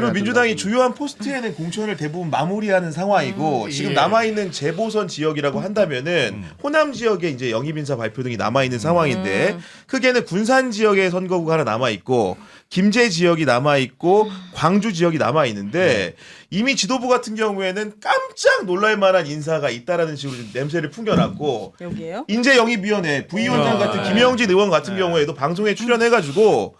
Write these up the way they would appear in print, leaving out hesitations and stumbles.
그리고 민주당이 주요한 포스트에는 공천을 대부분 마무리하는 상황이고 지금 남아있는 재보선 지역이라고 한다면은 호남 지역에 이제 영입인사 발표 등이 남아있는 상황인데 크게는 군산 지역의 선거구가 하나 남아있고 김제 지역이 남아있고 광주 지역이 남아있는데 이미 지도부 같은 경우에는 깜짝 놀랄 만한 인사가 있다라는 식으로 좀 냄새를 풍겨놨고 여기에요? 인재영입위원회 부위원장 같은 김영진 의원 같은 경우에도 방송에 출연해가지고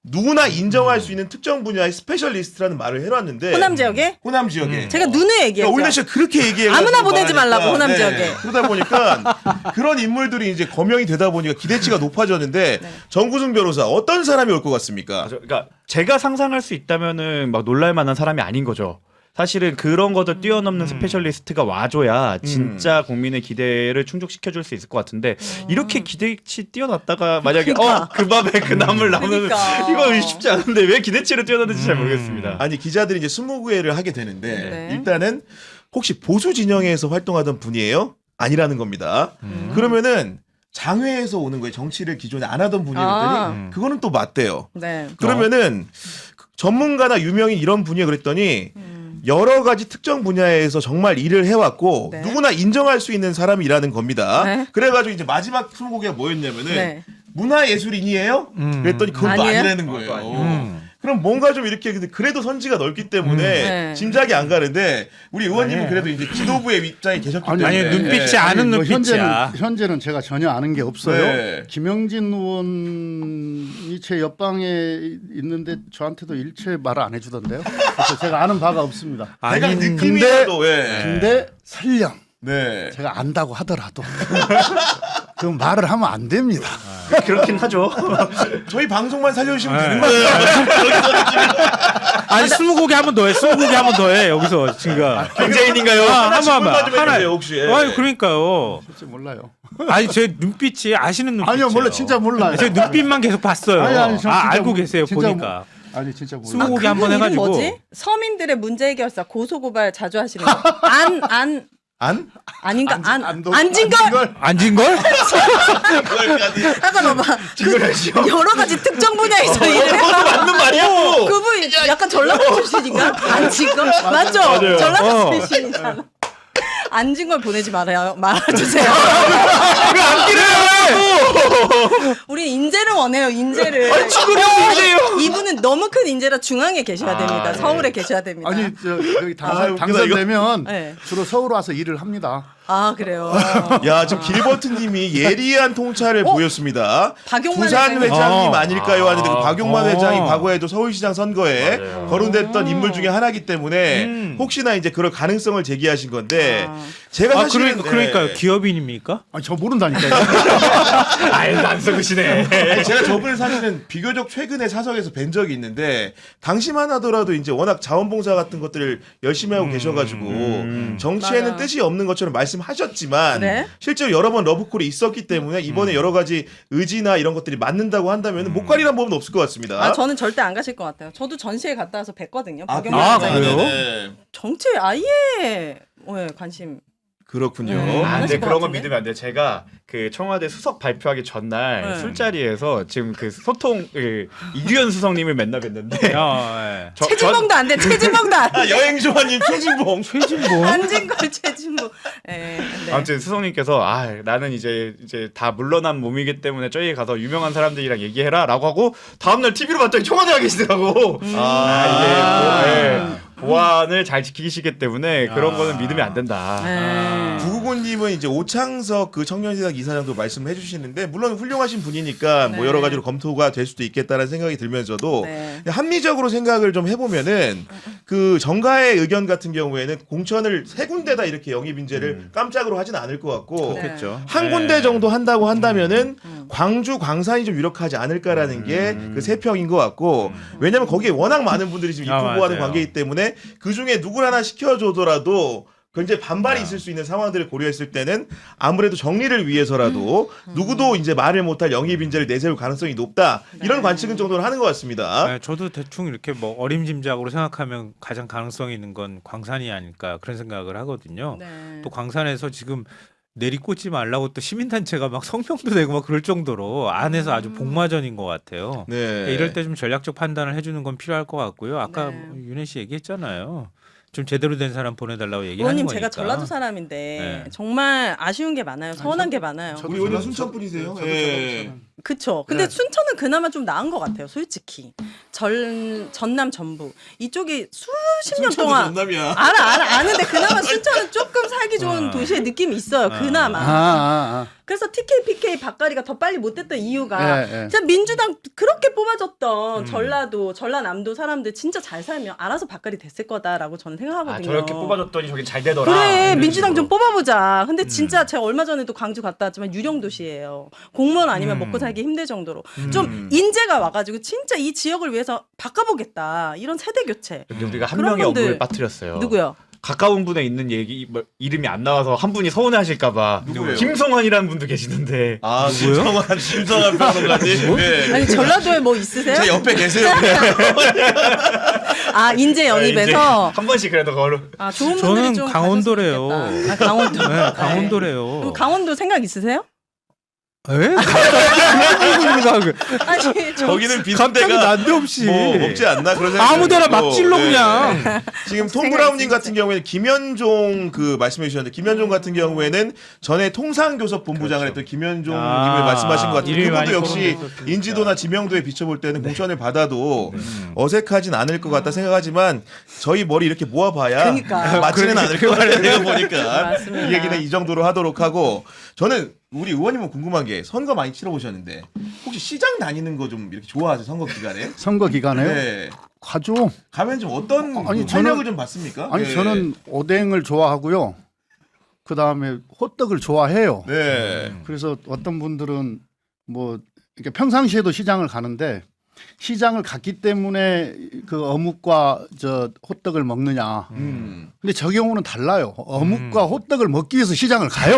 누구나 인정할 수 있는 특정 분야의 스페셜리스트라는 말을 해놨는데 호남 지역에? 호남 지역에 제가 누누이 얘기했죠. 오히려 씨가 그렇게 얘기해가지고 아무나 보내지 말하니까, 말라고 호남 지역에. 그러다 보니까 그런 인물들이 이제 거명이 되다 보니까 기대치가 높아졌는데 정구승 변호사 어떤 사람이 올 것 같습니까? 그러니까 제가 상상할 수 있다면은 막 놀랄 만한 사람이 아닌 거죠. 사실은 그런 것을 뛰어넘는 스페셜리스트가 와줘야 진짜 국민의 기대를 충족시켜줄 수 있을 것 같은데 이렇게 기대치 뛰어났다가 만약에 그 밥에 그 나물 나오는 그러니까. 이거 쉽지 않은데 왜 기대치를 뛰어났는지 잘 모르겠습니다. 아니 기자들이 이제 20개를 하게 되는데 네. 일단은 혹시 보수 진영에서 활동하던 분이에요? 아니라는 겁니다. 그러면은 장외에서 오는 거예요. 정치를 기존에 안 하던 분이었더니 그거는 또 맞대요. 네. 그러면은 전문가나 유명인 이런 분이 그랬더니 여러 가지 특정 분야에서 정말 일을 해왔고 네. 누구나 인정할 수 있는 사람이라는 겁니다. 네. 그래가지고 이제 마지막 20개가 뭐였냐면은 네. 문화예술인이에요? 그랬더니 그건 또 아니에요? 아니라는 거예요. 그럼 뭔가 좀 이렇게 그래도 선지가 넓기 때문에 네. 짐작이 안 가는데 우리 의원님은 그래도 이제 지도부의 입장에 계셨기 때문에 아니 눈빛이 아는 뭐 눈빛이야. 현재는 제가 전혀 아는 게 없어요. 네. 김영진 의원이 제 옆방에 있는데 저한테도 일체 말을 안 해주던데요. 그래서 제가 아는 바가 없습니다. 대강 느낌이라도 근데 설령 네. 제가 안다고 하더라도 그 말을 하면 안 됩니다. 그렇긴 하죠. 저희 방송만 살려주시면 네. 되는 거예요. 아니 20곡에 한 번 더 해. 20곡에 한 번 더 해. 여기서 지금. 경제인인가요? 질문만 좀 해주세요, 혹시. 아니 그러니까요. 실제 몰라요. 아니 제 눈빛이 아시는 눈빛이에요. 아니요, 몰라, 진짜 몰라요. 제 눈빛만 계속 봤어요. 아니, 저 진짜 알고 몰라. 계세요. 진짜 보니까. 아니 진짜 몰라. 20곡에 한 번 그분 이름 해가지고. 뭐지? 서민들의 문제 해결사 고소고발 자주 하시는 거. 안? 아닌가? 안진걸? 앉은 걸? 잠깐 봐봐. 그 여러 가지 특정 분야에서 일을 해요. 맞는 말이야. 그분 약간 전라도 출신인가? 안진걸? 맞죠? 전라도 출신이잖아. 안진 걸 보내지 말아주세요. 우리 인재를 원해요. 인재를. 이분은 너무 큰 인재라 중앙에 계셔야 됩니다. 서울에 계셔야 됩니다. 아니 여기 웃기다, 당선되면 네. 주로 서울 와서 일을 합니다. 아 그래요. 야, 지금 길버튼님이 예리한 통찰을 보였습니다. 박용만 부산 회장님. 회장님 아닐까요? 하는데 그 박용만 어. 회장이 과거에도 서울시장 선거에 거론됐던 인물 중에 하나이기 때문에 혹시나 이제 그럴 가능성을 제기하신 건데 제가 사실은 그러니까요. 기업인입니까? 아니 저 모른다니까요. 아유 안 썩으시네. 아니, 제가 저분을 사실은 비교적 최근에 사석에서 뵌 적이 있는데 당시만 하더라도 이제 워낙 자원봉사 같은 것들을 열심히 하고 계셔가지고 정치에는 맞아. 뜻이 없는 것처럼 말씀하셨지만 네? 실제로 여러 번 러브콜이 있었기 때문에 이번에 여러 가지 의지나 이런 것들이 맞는다고 한다면 못 가리란 법은 없을 것 같습니다. 아 저는 절대 안 가실 것 같아요. 저도 전시회 갔다 와서 뵀거든요. 아, 박용만 그래요? 회장님. 그래요? 정치 아예 관심. 그렇군요. 안 아, 하실 근데 것 그런 거 같은데? 믿으면 안 돼요. 제가 그 청와대 수석 발표하기 전날 네. 술자리에서 지금 그 소통 이규현 수석님을 맨날 뵀는데 예. 최진봉도 안 돼. 최진봉도 안 돼. 아, 여행조아님 최진봉. 최진봉. 안진걸 최진봉. 네. 아무튼 수석님께서 나는 이제 다 물러난 몸이기 때문에 저기 가서 유명한 사람들이랑 얘기해라라고 하고 다음날 TV로 봤더니 청와대 와 계시더라고. 이게 보안을 잘 지키시기 때문에 그런 거는 믿으면 안 된다. 네. 구구구님은 이제 오창석 그 청년대학 이사장도 말씀해 주시는데 물론 훌륭하신 분이니까 뭐 네. 여러 가지로 검토가 될 수도 있겠다라는 생각이 들면서도 네. 합리적으로 생각을 좀 해보면은 그 정가의 의견 같은 경우에는 공천을 세 군데다 이렇게 영입 인재를 깜짝으로 하진 않을 것 같고 그렇겠죠. 한 군데 정도 한다고 한다면은 광주, 광산이 좀 유력하지 않을까라는 게 그 세 평인 것 같고 왜냐면 거기에 워낙 많은 분들이 지금 입고 맞아요. 보하는 관계이기 때문에 그 중에 누굴 하나 시켜줘더라도 굉장히 반발이 있을 수 있는 상황들을 고려했을 때는 아무래도 정리를 위해서라도 누구도 이제 말을 못할 영입 인재를 내세울 가능성이 높다 이런 관측은 정도는 하는 것 같습니다. 네, 저도 대충 이렇게 뭐 어림짐작으로 생각하면 가장 가능성이 있는 건 광산이 아닐까 그런 생각을 하거든요. 네. 또 광산에서 지금 내리꽂지 말라고 또 시민단체가 막 성명도 내고 막 그럴 정도로 안에서 아주 복마전인 것 같아요. 네. 이럴 때 좀 전략적 판단을 해주는 건 필요할 것 같고요. 아까 네. 뭐 윤혜 씨 얘기했잖아요. 좀 제대로 된 사람 보내달라고 얘기하는 의원님 거니까. 제가 전라도 사람인데 네. 정말 아쉬운 게 많아요. 서운한 게 많아요. 저도 우리 의원님 전라- 순천 분이세요? 저도 예. 전라도 그쵸. 근데 네. 순천은 그나마 좀 나은 것 같아요. 솔직히. 전남 전북 이쪽이 수십 년 순천도 동안 전남이야. 아는데 그나마 순천은 조금 살기 좋은 도시의 느낌이 있어요. 그나마. 그래서 TK, PK 박가리가 더 빨리 못 됐던 이유가 예, 예. 진짜 민주당 그렇게 뽑아줬던 전라남도 사람들 진짜 잘 살면 알아서 박가리 됐을 거다라고 저는 생각하거든요. 저렇게 뽑아줬더니 저긴 잘 되더라. 그래 이런 민주당 식으로. 좀 뽑아보자. 근데 진짜 제가 얼마 전에도 광주 갔다 왔지만 유령 도시예요. 공무원 아니면 먹고 살기 힘들 정도로 좀 인재가 와가지고 진짜 이 지역을 위해서 바꿔보겠다 이런 세대 교체. 근데 우리가 한 그런 명의 분들- 언급을 빠뜨렸어요. 누구요? 가까운 분에 있는 얘기 이름이 안 나와서 한 분이 서운해하실까봐 누구예요? 김성환이라는 분도 계시는데 아, 김성환 평론가님. 네. 아니 전라도에 뭐 있으세요? 제 옆에 계세요. 아 인재 영입에서 한 번씩 그래도 걸어. 아 좋은 분들이 저는 좀 강원도래요. 가셨으면 좋겠다. 아, 강원도. 네, 강원도래요. 그럼 강원도 생각 있으세요? 에? 갑자기 아니 거기는 비슷 갑자기 데가 난데없이 뭐 없지 않나 그런 생각이 아무데나 들고. 막 찔러 네. 그냥. 지금 톰 생각이 브라운님 진짜. 같은 경우에는 김현종 그 말씀해 주셨는데 김현종 같은 경우에는 전에 통상교섭본부장을 했던 김현종님을 말씀하신 것 같은데 이름이 그분도 많이 역시 거론됐었으니까. 인지도나 지명도에 비춰볼 때는 공천을 받아도 어색하진 않을 것 같다 생각하지만 저희 머리 이렇게 모아봐야 그러니까. 맞지는 않을 것 같아요. 내가 보니까 맞습니다. 이 얘기는 이 정도로 하도록 하고 저는 우리 의원님은 궁금한 게 선거 많이 치러보셨는데 혹시 시장 다니는 거 좀 이렇게 좋아하세요 선거 기간에? 선거 기간에요? 네. 가죠. 가면 좀 어떤 아니, 활력을 저는- 좀 받습니까? 아니 네. 저는 오뎅을 좋아하고요. 그 다음에 호떡을 좋아해요. 네. 그래서 어떤 분들은 뭐 이렇게 평상시에도 시장을 가는데 시장을 갔기 때문에 그 어묵과 저 호떡을 먹느냐. 근데 저 경우는 달라요. 어묵과 호떡을 먹기 위해서 시장을 가요.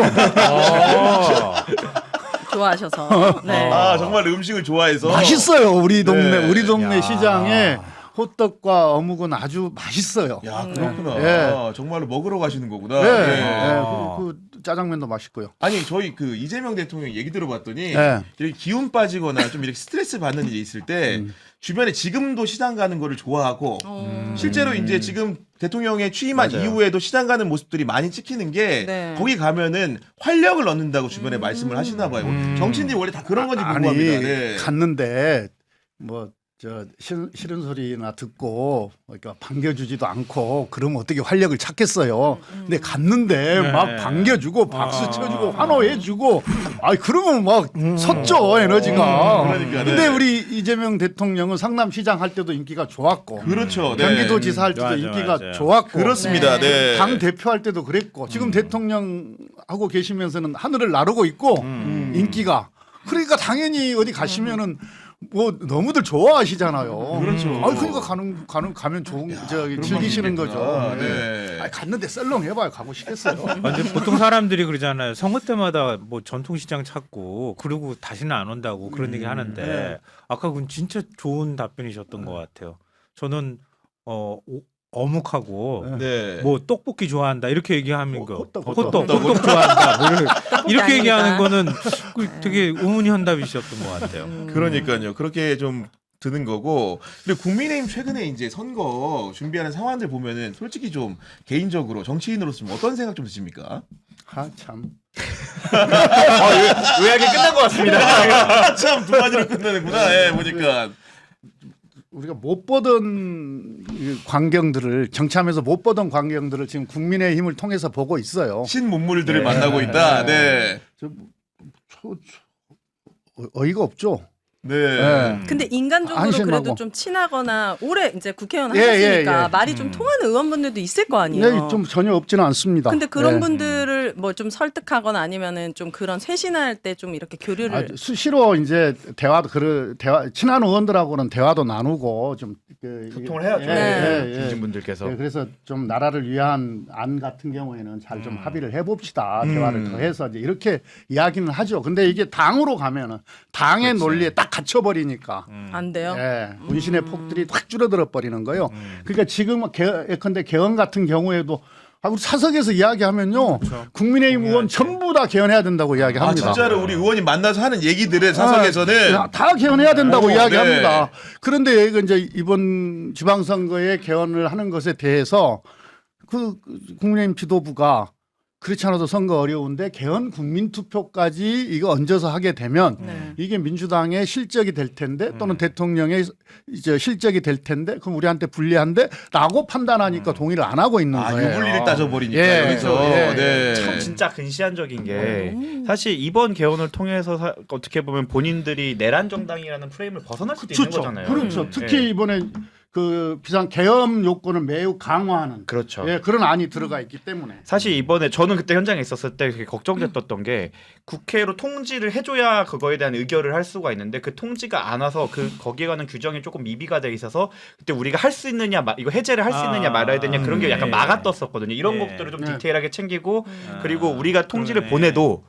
좋아하셔서. 네. 아 정말 음식을 좋아해서 맛있어요. 우리 동네 네. 우리 동네 야. 시장에 호떡과 어묵은 아주 맛있어요. 야 그렇구나. 예. 정말로 먹으러 가시는 거구나. 네. 예. 네. 그 짜장면도 맛있고요. 아니 저희 그 이재명 대통령 얘기 들어봤더니 네. 이렇게 기운 빠지거나 좀 이렇게 스트레스 받는 일이 있을 때 주변에 지금도 시장 가는 거를 좋아하고 실제로 이제 지금 대통령의 취임한 맞아요. 이후에도 시장 가는 모습들이 많이 찍히는 게 네. 거기 가면은 활력을 얻는다고 주변에 말씀을 하시나 봐요. 정치인들이 원래 다 그런 건지 궁금합니다. 아니 네. 갔는데 뭐 저 싫은 소리나 듣고 그러니까 반겨주지도 않고 그러면 어떻게 활력을 찾겠어요. 근데 갔는데 네. 막 반겨주고 박수 쳐주고 환호해주고 아 그러면 막 섰죠 에너지가. 그러니까, 네. 근데 우리 이재명 대통령은 성남시장 할 때도 인기가 좋았고 그렇죠. 네. 경기도지사 할 때도 맞아, 인기가 맞아. 좋았고 그렇습니다. 네. 당 대표 할 때도 그랬고 지금 대통령 하고 계시면서는 하늘을 나르고 있고 인기가 그러니까 당연히 어디 가시면은 뭐 너무들 좋아하시잖아요. 그렇죠. 아 그러니까 가면 좋은 저기 즐기시는 거죠. 네. 아니, 갔는데 썰렁 해봐요. 가고 싶겠어요. 근데 보통 사람들이 그러잖아요. 선거 때마다 뭐 전통시장 찾고 그리고 다시는 안 온다고 그런 얘기 하는데 네. 아까 그건 진짜 좋은 답변이셨던 것 같아요. 저는 어묵하고 네. 뭐 떡볶이 좋아한다 이렇게 얘기하면 그 호떡 호떡 좋아한다 뭐 이렇게 아닙니다. 얘기하는 거는 되게 우문현답이셨던 것 같아요. 그러니까요. 그렇게 좀 드는 거고. 그리고 국민의힘 최근에 이제 선거 준비하는 상황들 보면은 솔직히 좀 개인적으로 정치인으로서 좀 어떤 생각 좀 드십니까? 아 참. 의학이 끝난 것 같습니다. 참 두 마디로 끝나는구나. 예, 보니까. 우리가 못 보던 이 광경들을 정치하면서 못 보던 광경들을 지금 국민의힘을 통해서 보고 있어요. 신문물들을 만나고 있다. 네. 어이가 없죠. 네. 네. 근데 인간적으로 안심하고. 그래도 좀 친하거나 오래 이제 국회의원 예, 하셨으니까 예. 말이 좀 통하는 의원분들도 있을 거 아니에요. 네, 좀 전혀 없지는 않습니다. 근데 그런 네. 분들을 뭐 좀 설득하거나 아니면은 좀 그런 쇄신할 때 좀 이렇게 교류를 수시로 이제 대화도 친한 의원들하고는 대화도 나누고 좀 소통을 해야죠. 네. 중진분들께서. 그래서 좀 나라를 위한 안 같은 경우에는 잘 좀 합의를 해봅시다. 대화를 더 해서 이제 이렇게 이야기는 하죠. 근데 이게 당으로 가면은 당의 논리에 딱 갇혀버리니까. 안 돼요. 예, 문신의 폭들이 확 줄어들어 버리는 거예요. 그러니까 지금 예컨대 개헌 같은 경우에도 우리 사석에서 이야기하면요. 국민의힘 의원 전부 다 개헌해야 된다고 아 이야기합니다. 진짜로 우리 의원님 만나서 하는 얘기들은 사석에서는 다 개헌해야 된다고 오, 이야기합니다. 네. 그런데 여기가 이제 이번 지방선거에 개헌을 하는 것에 대해서 그 국민의힘 지도부가 그렇지 않아도 선거 어려운데 개헌 국민투표까지 이거 얹어서 하게 되면 네. 이게 민주당의 실적이 될 텐데 또는 대통령의 이제 실적이 될 텐데 그럼 우리한테 불리한데라고 판단하니까 동의를 안 하고 있는 아 거예요. 유불리를 따져버리니까 예, 여기서 예. 네. 참 진짜 근시안적인 게 사실 이번 개헌을 통해서 어떻게 보면 본인들이 내란 정당이라는 프레임을 벗어날 수도 있는 그렇죠. 거잖아요. 그렇죠. 특히 예. 이번에 그 비상 계엄 요건을 매우 강화하는 그렇죠. 예, 그런 안이 들어가 있기 때문에 사실 이번에 저는 그때 현장에 있었을 때 되게 걱정됐던 게 국회로 통지를 해줘야 그거에 대한 의결을 할 수가 있는데 그 통지가 안 와서 그 거기에 관한 규정이 조금 미비가 돼 있어서 그때 우리가 할 수 있느냐 이거 해제를 할 수 있느냐 말아야 되냐 그런 게 약간 네. 막아 떴었거든요. 이런 네. 것들을 좀 네. 디테일하게 챙기고 그리고 아, 우리가 통지를 그러네. 보내도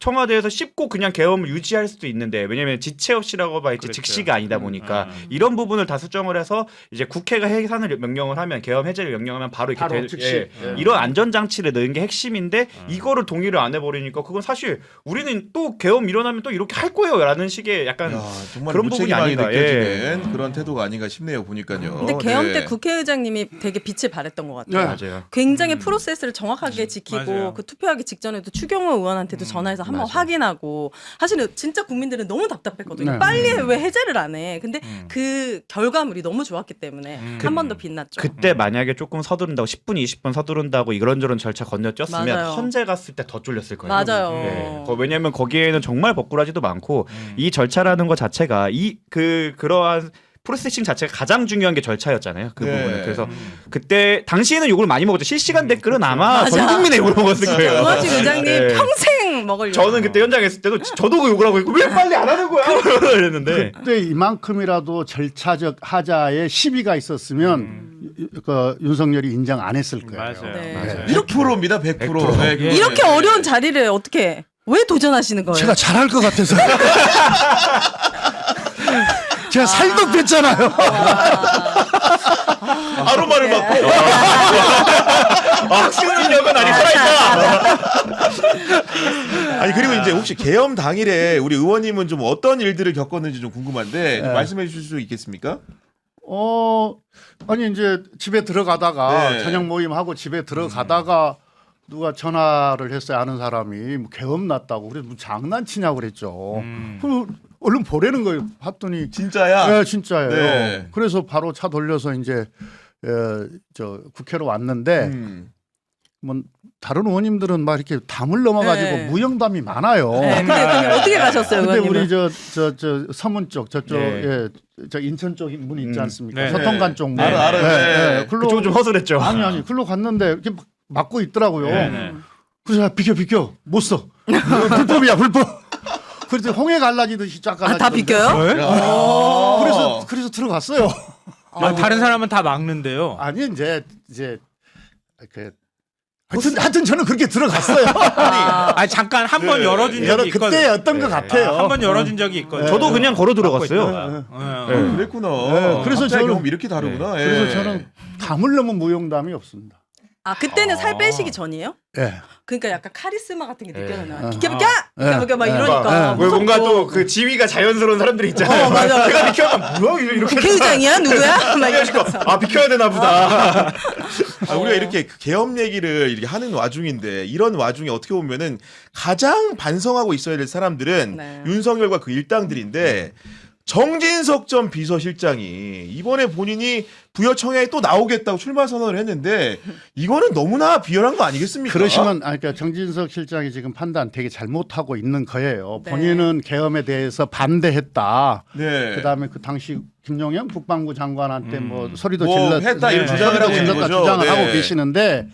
청와대에서 쉽고 그냥 계엄을 유지할 수도 있는데 왜냐하면 지체 없이라고 봐야지 그렇죠. 즉시가 아니다 보니까 이런 부분을 다 수정을 해서 이제 국회가 해산을 명령을 하면 계엄 해제를 명령하면 바로 이렇게 바로 즉시. 예. 이런 안전장치를 넣은 게 핵심인데 이거를 동의를 안 해버리니까 그건 사실 우리는 또 계엄 일어나면 또 이렇게 할 거예요라는 식의 약간 야, 정말 그런 부분이 무책임하게 아닌가. 느껴지는 그런 태도가 아닌가 싶네요 보니까요. 근데 계엄 네. 때 국회의장님이 되게 빛을 발했던 것 같아요. 네. 맞아요. 굉장히 프로세스를 정확하게 지키고 맞아요. 그 투표하기 직전에도 추경호 의원한테도 전화해서 한번 맞아요. 확인하고 사실은 진짜 국민들은 너무 답답했거든요. 네. 빨리 해, 왜 해제를 안 해? 근데 그 결과물이 너무 좋았기 때문에 한 번 더 빛났죠. 그때 만약에 조금 서두른다고 10분 20분 서두른다고 이런저런 절차 건너뛰었으면 맞아요. 헌재 갔을 때 더 쫄렸을 거예요. 맞아요. 네. 왜냐하면 거기에는 정말 버꾸라지도 많고 이 절차라는 것 자체가 그러한 프로세싱 자체가 가장 중요한 게 절차였잖아요. 그 네. 부분은. 그래서 그때 당시에는 욕을 많이 먹었죠. 실시간 댓글은 아마 맞아. 전 국민의 욕을 먹었을 거예요. 정화식 의장님 네. 평생 먹을 저는 그때 현장에 있을 때도 저도 그 욕을 하고 있고 왜 빨리 안 하는 거야? 이랬는데 그때 이만큼이라도 절차적 하자에 시비가 있었으면 그 윤석열이 인정 안 했을 거예요. 맞아요. 네. 맞아요. 100%입니다 100%. 네, 그거는. 이렇게 어려운 자리를 어떻게 왜 도전하시는 거예요? 제가 잘할 것 같아서. 제가 살도 뺐잖아요. 아로마를 맡고 학습력은 아니 살아있다. 아니 그리고 이제 혹시 계엄 당일에 우리 의원님은 좀 어떤 일들을 겪었는지 좀 궁금한데 좀 말씀해 주실 수 있겠습니까? 아니 이제 집에 들어가다가 네. 저녁 모임하고 집에 들어가다가 누가 전화를 했어요. 아는 사람이 뭐 계엄 났다고. 그래서 뭐 장난치냐고 그랬죠. 그럼 얼른 보내는 거예요. 봤더니 진짜야? 네, 진짜예요. 네. 그래서 바로 차 돌려서 이제 저 국회로 왔는데 뭐 다른 의원님들은 막 이렇게 담을 넘어가지고 네. 무용담이 많아요. 네, 근데 어떻게 가셨어요, 근데 의원님은? 우리 저 서문 쪽 저쪽 네. 예, 저 인천 쪽 문이 있지 않습니까? 네. 서통간 쪽 문. 알아, 알아요. 네. 글로 그쪽은 좀 허술했죠. 아니 글로 갔는데 이렇게 막고 있더라고요. 네. 그래서 야, 비켜 못 써. 불법이야 불법. 그래서 홍해 갈라지듯이 쫙 갈라지던데. 다 비껴요? 그래서 들어갔어요. 다른 사람은 다 막는데요. 아니 이제 그 하여튼 저는 그렇게 들어갔어요. 아니 잠깐 한 번 열어준 적이 있거든. 그때였던 것 같아요. 한 번 열어준 적이 있거든. 저도 그냥 걸어 들어갔어요. 네. 그랬구나. 그래서 갑자기 저는- 경험 이렇게 다르구나. 예. 그래서 저는 담을 넘은 무용담이 없습니다. 아 그때는 살 빼시기 전이에요? 예. 그러니까 약간 카리스마 같은 게 느껴져요. 네. 비켜 막 이러니까 왜 뭔가 무섭고. 또 그 지위가 자연스러운 사람들이 있잖아요. 맞아. 제가 비켜면 뭐야 이렇게 국회의장이야 누구야? 막 이러면서. 아 비켜야 되나 보다. 우리가 이렇게 그 계엄 얘기를 이렇게 하는 와중인데 이런 와중에 어떻게 보면은 가장 반성하고 있어야 될 사람들은 네. 윤석열과 그 일당들인데 정진석 전 비서실장이 이번에 본인이 부여청에 또 나오겠다고 출마 선언을 했는데 이거는 너무나 비열한 거 아니겠습니까? 그러니까 정진석 실장이 지금 판단 되게 잘못하고 있는 거예요. 네. 본인은 계엄에 대해서 반대했다. 네. 그다음에 그 당시 김용현 국방부 장관한테 뭐 소리도 뭐 질렀 했다 이런 주장을 하고 있는 질렀다 거죠. 주장을 네. 하고 계시는데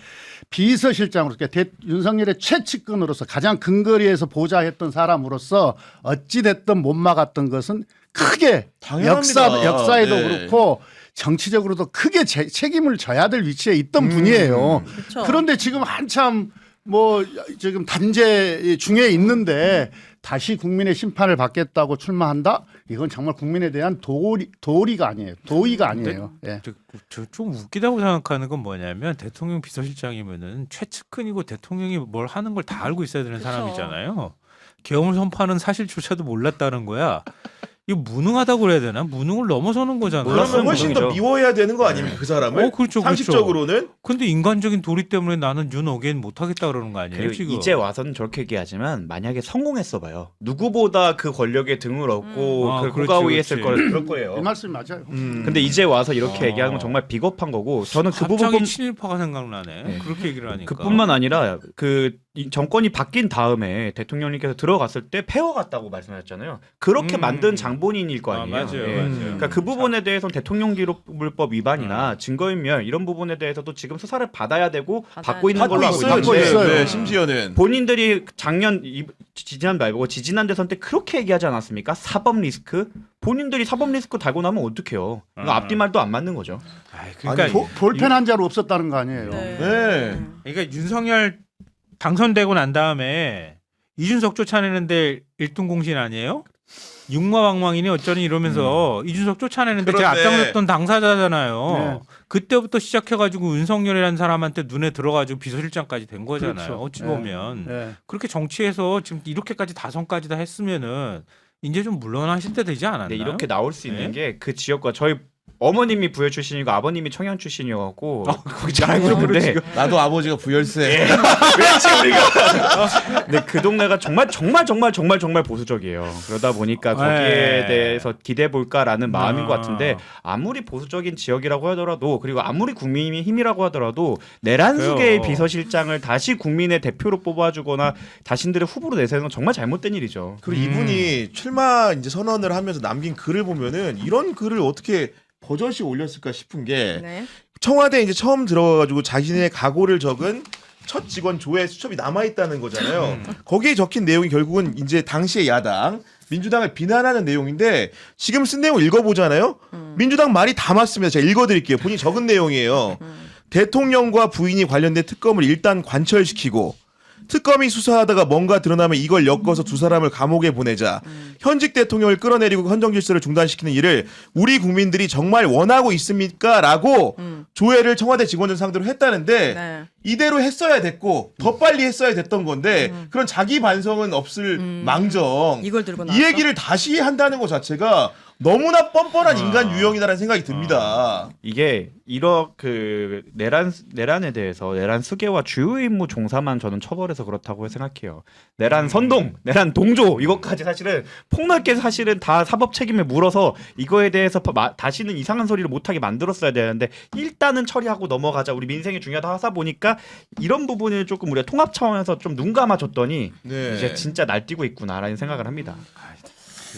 비서실장으로서 그러니까 윤석열의 최측근으로서 가장 근거리에서 보좌했던 사람으로서 어찌 됐든 못 막았던 것은 크게 당연합니다. 역사에도 네. 그렇고 정치적으로도 크게 책임을 져야 될 위치에 있던 분이에요. 그렇죠. 그런데 지금 한참 뭐 지금 단죄 중에 있는데 다시 국민의 심판을 받겠다고 출마한다? 이건 정말 국민에 대한 도리가 아니에요. 도의가 아니에요. 예. 좀 웃기다고 생각하는 건 뭐냐면 대통령 비서실장이면은 최측근이고 대통령이 뭘 하는 걸 다 알고 있어야 되는 그쵸. 사람이잖아요. 계엄을 선포하는 사실조차도 몰랐다는 거야. 이거 무능하다고 그래야 되나? 무능을 넘어서는 거잖아. 그러면 훨씬 더 무능이죠. 미워해야 되는 거 아닙니까 그 사람을? 그렇죠, 상식적으로는. 근데 인간적인 도리 때문에 나는 윤 어게인 못하겠다 그러는 거 아니에요? 그리고 지금? 이제 와서는 저렇게 얘기하지만 만약에 성공했어 봐요. 누구보다 그 권력에 등을 얻고 아, 그 그렇지, 고가위했을 그렇지. 그럴 거예요. 이 말씀이 맞아요. 근데 이제 와서 이렇게 얘기하는 건 정말 비겁한 거고 저는 그 갑자기 부분 친일파가 생각나네. 그렇게 얘기를 하니까. 그뿐만 아니라 이 정권이 바뀐 다음에 대통령님께서 들어갔을 때 폐허 같다고 말씀하셨잖아요. 그렇게 만든 장본인일 거 아니에요. 맞아요, 예. 맞아요. 그러니까 그 부분에 대해서는 대통령기록물법 위반이나 증거인멸 이런 부분에 대해서도 지금 수사를 받아야 되고 받고 있는 받고 걸로 알고 있어요. 있는데 있어요. 네, 심지어는. 본인들이 지지난 말고 지지난대 선 때 그렇게 얘기하지 않았습니까? 사법 리스크. 본인들이 사법 리스크 달고 나면 어떡해요. 이거 앞뒤 말도 안 맞는 거죠. 아이, 그러니까 아니, 볼펜 한 자루 없었다는 거 아니에요. 네. 그러니까 윤석열 당선되고 난 다음에 이준석 쫓아내는데 1등 공신 아니에요? 육마왕왕이니 어쩌니 이러면서 이준석 쫓아내는데 제가 그렇네. 앞장섰던 당사자잖아요. 네. 그때부터 시작해가지고 윤석열이라는 사람한테 눈에 들어가지고 비서실장까지 된 거잖아요. 그렇죠. 어찌 네. 보면 예. 그렇게 정치에서 지금 이렇게까지 다선까지 다 했으면은 이제 좀 물러나실 때 되지 않았나요? 근데 이렇게 나올 수 있는 네. 게 그 지역과 저희 어머님이 부여 출신이고 아버님이 청양 출신이어갖고 거기 잘 아, 알고 있는데 나도 아버지가 부열세. 왠지 우리가 근데 그 동네가 정말 보수적이에요. 그러다 보니까 거기에 네. 대해서 기대해 볼까라는 마음인 것 아. 같은데 아무리 보수적인 지역이라고 하더라도 그리고 아무리 국민의힘이라고 하더라도 내란숙의 그래요. 비서실장을 다시 국민의 대표로 뽑아주거나 자신들의 후보로 내세우는 건 정말 잘못된 일이죠. 그리고 이분이 출마 이제 선언을 하면서 남긴 글을 보면은 이런 글을 어떻게 버젓이 올렸을까 싶은 게 네. 청와대 이제 처음 들어가가지고 자신의 각오를 적은 첫 직원 조회 수첩이 남아 있다는 거잖아요. 거기에 적힌 내용이 결국은 이제 당시의 야당 민주당을 비난하는 내용인데 지금 쓴 내용 읽어보잖아요. 민주당 말이 다 맞습니다. 제가 읽어드릴게요. 본인이 적은 내용이에요. 대통령과 부인이 관련된 특검을 일단 관철시키고 특검이 수사하다가 뭔가 드러나면 이걸 엮어서 두 사람을 감옥에 보내자. 현직 대통령을 끌어내리고 헌정 질서를 중단시키는 일을 우리 국민들이 정말 원하고 있습니까? 라고 조회를 청와대 직원들 상대로 했다는데 네. 이대로 했어야 됐고 더 빨리 했어야 됐던 건데 그런 자기 반성은 없을 망정 이걸 들고 이 나왔어? 얘기를 다시 한다는 것 자체가 너무나 뻔뻔한 인간 유형이라는 생각이 듭니다. 이게 그 내란에 대해서 내란 수계와 주요 임무 종사만 저는 처벌해서 그렇다고 생각해요. 내란 선동, 내란 동조 이것까지 사실은 폭넓게 사실은 다 사법 책임에 물어서 이거에 대해서 다시는 이상한 소리를 못하게 만들었어야 되는데 일단은 처리하고 넘어가자. 우리 민생이 중요하다 하다 보니까 이런 부분을 조금 우리가 통합 차원에서 좀 눈 감아줬더니 네. 이제 진짜 날뛰고 있구나라는 생각을 합니다.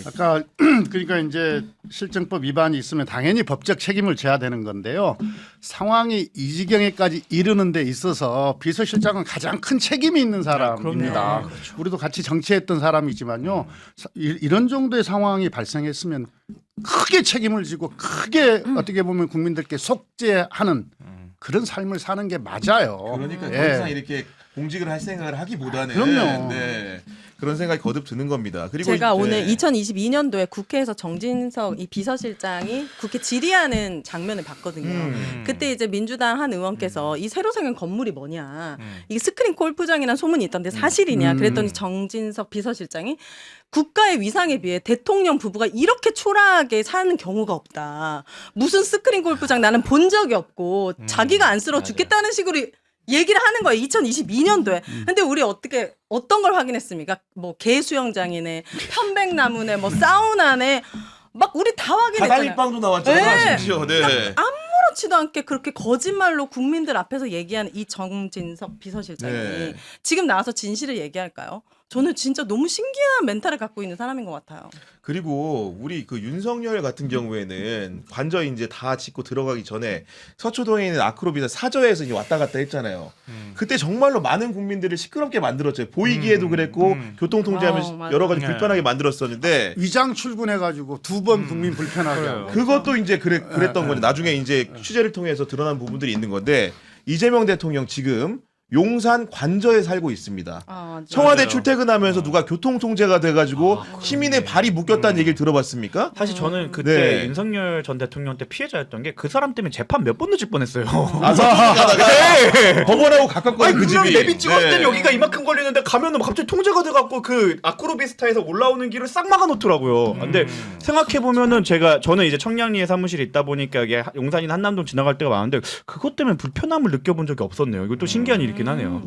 아까 그러니까 이제 실정법 위반이 있으면 당연히 법적 책임을 져야 되는 건데요. 상황이 이 지경에까지 이르는 데 있어서 비서실장은 가장 큰 책임이 있는 사람입니다. 그럼요. 우리도 같이 정치했던 사람이지만요. 이런 정도의 상황이 발생했으면 크게 책임을 지고 크게 어떻게 보면 국민들께 속죄하는 그런 삶을 사는 게 맞아요. 그러니까 예. 더 이상 이렇게 공직을 할 생각을 하기보다는 그럼요. 네, 그런 생각이 거듭 드는 겁니다. 그리고 제가 이제- 오늘 2022년도에 국회에서 정진석 이 비서실장이 국회 질의하는 장면을 봤거든요. 그때 이제 민주당 한 의원께서 이 새로 생긴 건물이 뭐냐, 이게 스크린 골프장이라는 소문이 있던데 사실이냐, 그랬더니 정진석 비서실장이 국가의 위상에 비해 대통령 부부가 이렇게 초라하게 사는 경우가 없다. 무슨 스크린 골프장 나는 본 적이 없고 자기가 안쓰러워 죽겠다는 식으로 얘기를 하는 거예요. 2022년도에. 근데 우리 어떤 걸 확인했습니까? 뭐 개수영장이네, 편백나무네, 뭐 사우나네, 막 우리 다 확인했잖아요. 다다리빵도 나왔잖아요. 네. 심지어. 네. 아무렇지도 않게 그렇게 거짓말로 국민들 앞에서 얘기하는 이 정진석 비서실장이 네. 지금 나와서 진실을 얘기할까요? 저는 진짜 너무 신기한 멘탈을 갖고 있는 사람인 것 같아요. 그리고 우리 그 윤석열 같은 경우에는 관저 이제 다 짓고 들어가기 전에 서초동에 있는 아크로비사 사저에서 이제 왔다 갔다 했잖아요. 그때 정말로 많은 국민들을 시끄럽게 만들었죠. 보이기에도 그랬고 교통통제하면서 맞아. 여러 가지 네. 불편하게 만들었었는데 위장 출근해가지고 두 번 국민 불편하게 하고. 그것도 이제 그랬던 거죠. 나중에 이제 취재를 통해서 드러난 부분들이 있는 건데 이재명 대통령 지금 용산 관저에 살고 있습니다. 아, 청와대 맞아요. 출퇴근하면서 누가 교통통제가 돼가지고 시민의 발이 묶였다는 얘기를 들어봤습니까? 사실 저는 그때 네. 윤석열 전 대통령 때 피해자였던 게 그 사람 때문에 재판 몇 번 늦을 뻔했어요. 아, 가다가 법원하고 가깝거든요. 아니 그 분명히 집이. 내비 찍었을 때는 네. 여기가 이만큼 걸리는데 가면은 갑자기 통제가 돼갖고 그 아크로비스타에서 올라오는 길을 싹 막아놓더라고요. 근데 생각해 보면은 저는 이제 청량리에 사무실에 있다 보니까 이게 용산이나 한남동 지나갈 때가 많은데 그것 때문에 불편함을 느껴본 적이 없었네요. 이것도 신기한 일이긴 하네요.